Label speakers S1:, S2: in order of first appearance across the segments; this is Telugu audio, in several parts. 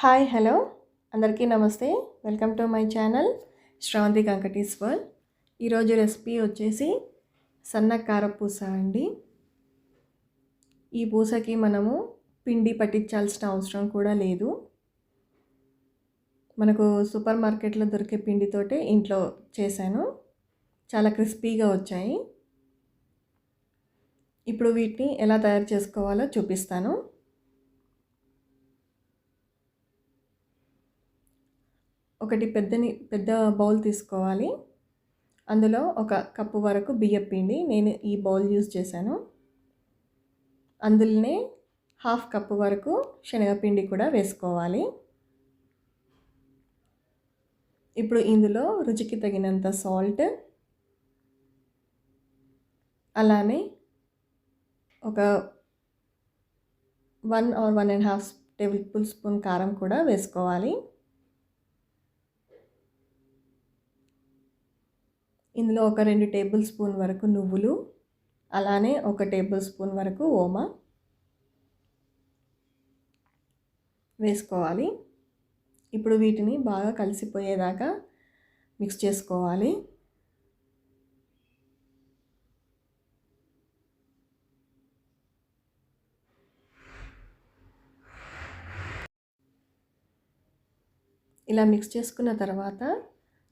S1: హాయ్ హలో అందరికీ నమస్తే. Welcome to my channel Sravanthi Kankati's world. ఈరోజు రెసిపీ వచ్చేసి సన్న కారపూస అండి. ఈ పూసకి మనము పిండి పట్టించాల్సిన అవసరం కూడా లేదు. మనకు సూపర్ మార్కెట్లో దొరికే పిండితోటే ఇంట్లో చేశాను. చాలా క్రిస్పీగా వచ్చాయి. ఇప్పుడు వీటిని ఎలా తయారు చేసుకోవాలో చూపిస్తాను. ఒకటి పెద్ద బౌల్ తీసుకోవాలి. అందులో ఒక కప్పు వరకు బియ్యం పిండి నేను ఈ బౌల్ యూజ్ చేశాను. అందులోనే హాఫ్ కప్పు వరకు శనగపిండి కూడా వేసుకోవాలి. ఇప్పుడు ఇందులో రుచికి తగినంత సాల్ట్, అలానే ఒక 1 or 1.5 టేబుల్ స్పూన్ కారం కూడా వేసుకోవాలి. ఇందులో ఒక 2 టేబుల్ స్పూన్ వరకు నువ్వులు, అలానే 1 టేబుల్ స్పూన్ వరకు ఓమా వేసుకోవాలి. ఇప్పుడు వీటిని బాగా కలిసిపోయేదాకా మిక్స్ చేసుకోవాలి. ఇలా మిక్స్ చేసుకున్న తర్వాత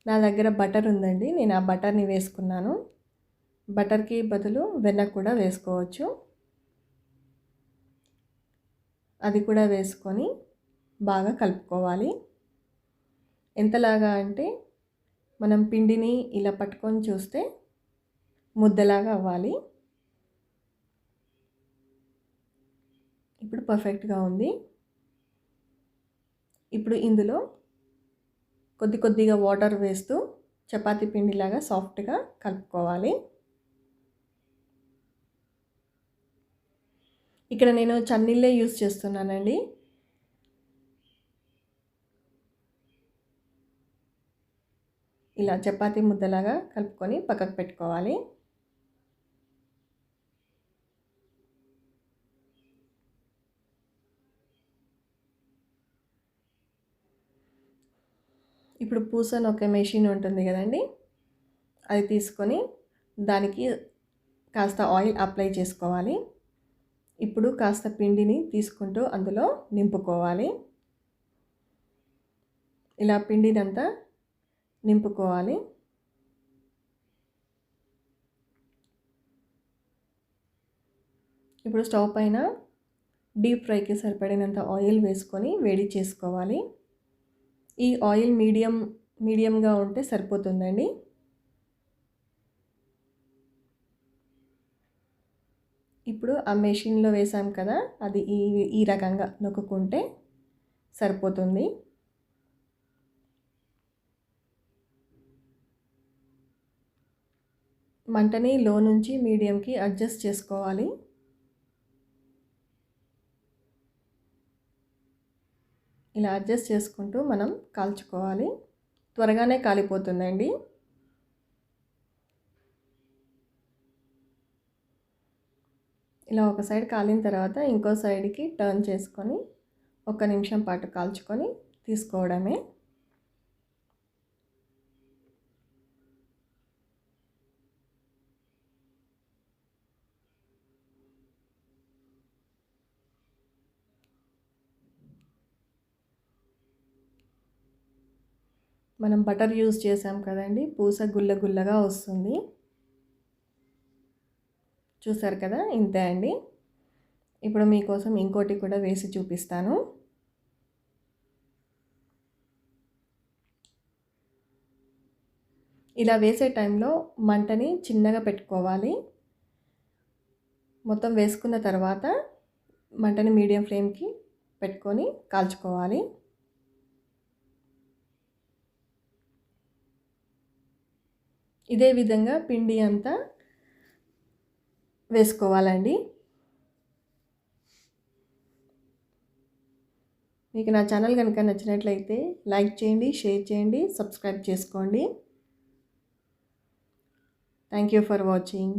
S1: నా దగ్గర బటర్ ఉందండి. నేను ఆ బటర్ని వేసుకున్నాను. బటర్కి బదులు వెన్న కూడా వేసుకోవచ్చు. అది కూడా వేసుకొని బాగా కలుపుకోవాలి. ఎంతలాగా అంటే మనం పిండిని ఇలా పట్టుకొని చూస్తే ముద్దలాగా అవ్వాలి. ఇప్పుడు పర్ఫెక్ట్గా ఉంది. ఇప్పుడు ఇందులో కొద్దిగా వాటర్ వేస్తూ చపాతీ పిండిలాగా సాఫ్ట్గా కలుపుకోవాలి. ఇక్కడ నేను చన్నీళ్ళే యూజ్ చేస్తున్నానండి. ఇలా చపాతీ ముద్దలాగా కలుపుకొని పక్కకు పెట్టుకోవాలి. ఇప్పుడు పూసను ఒక మెషిన్ ఉంటుంది కదండి, అది తీసుకొని దానికి కాస్త ఆయిల్ అప్లై చేసుకోవాలి. ఇప్పుడు కాస్త పిండిని తీసుకుంటూ అందులో నింపుకోవాలి. ఇలా పిండినంతా నింపుకోవాలి. ఇప్పుడు స్టవ్ పైన డీప్ ఫ్రైకి సరిపడినంత ఆయిల్ వేసుకొని వేడి చేసుకోవాలి. ఈ ఆయిల్ మీడియంగా ఉంటే సరిపోతుందండి. ఇప్పుడు ఆ మెషిన్లో వేసాం కదా, అది ఈ రకంగా నొక్కుంటే సరిపోతుంది. మంటని లో నుంచి మీడియంకి అడ్జస్ట్ చేసుకోవాలి. ఇలా అడ్జస్ట్ చేసుకుంటూ మనం కాల్చుకోవాలి. త్వరగానే కాలిపోతుందండి. ఇలా ఒక సైడ్ కాలిన తర్వాత ఇంకో సైడ్కి టర్న్ చేసుకొని 1 నిమిషం పాటు కాల్చుకొని తీసుకోవడమే. మనం బటర్ యూజ్ చేసాం కదండి, పూస గుల్లగా వస్తుంది. చూసారు కదా, ఇంతే అండి. ఇప్పుడు మీకోసం ఇంకోటి కూడా వేసి చూపిస్తాను. ఇలా వేసే టైంలో మంటని చిన్నగా పెట్టుకోవాలి. మొత్తం వేసుకున్న తర్వాత మంటని మీడియం ఫ్లేమ్కి పెట్టుకొని కాల్చుకోవాలి. ఇదే విధంగా పిండి అంతా వేసుకోవాలండి. మీకు నా ఛానల్ కనుక నచ్చినట్లయితే లైక్ చేయండి, షేర్ చేయండి, సబ్స్క్రైబ్ చేసుకోండి. Thank you for watching.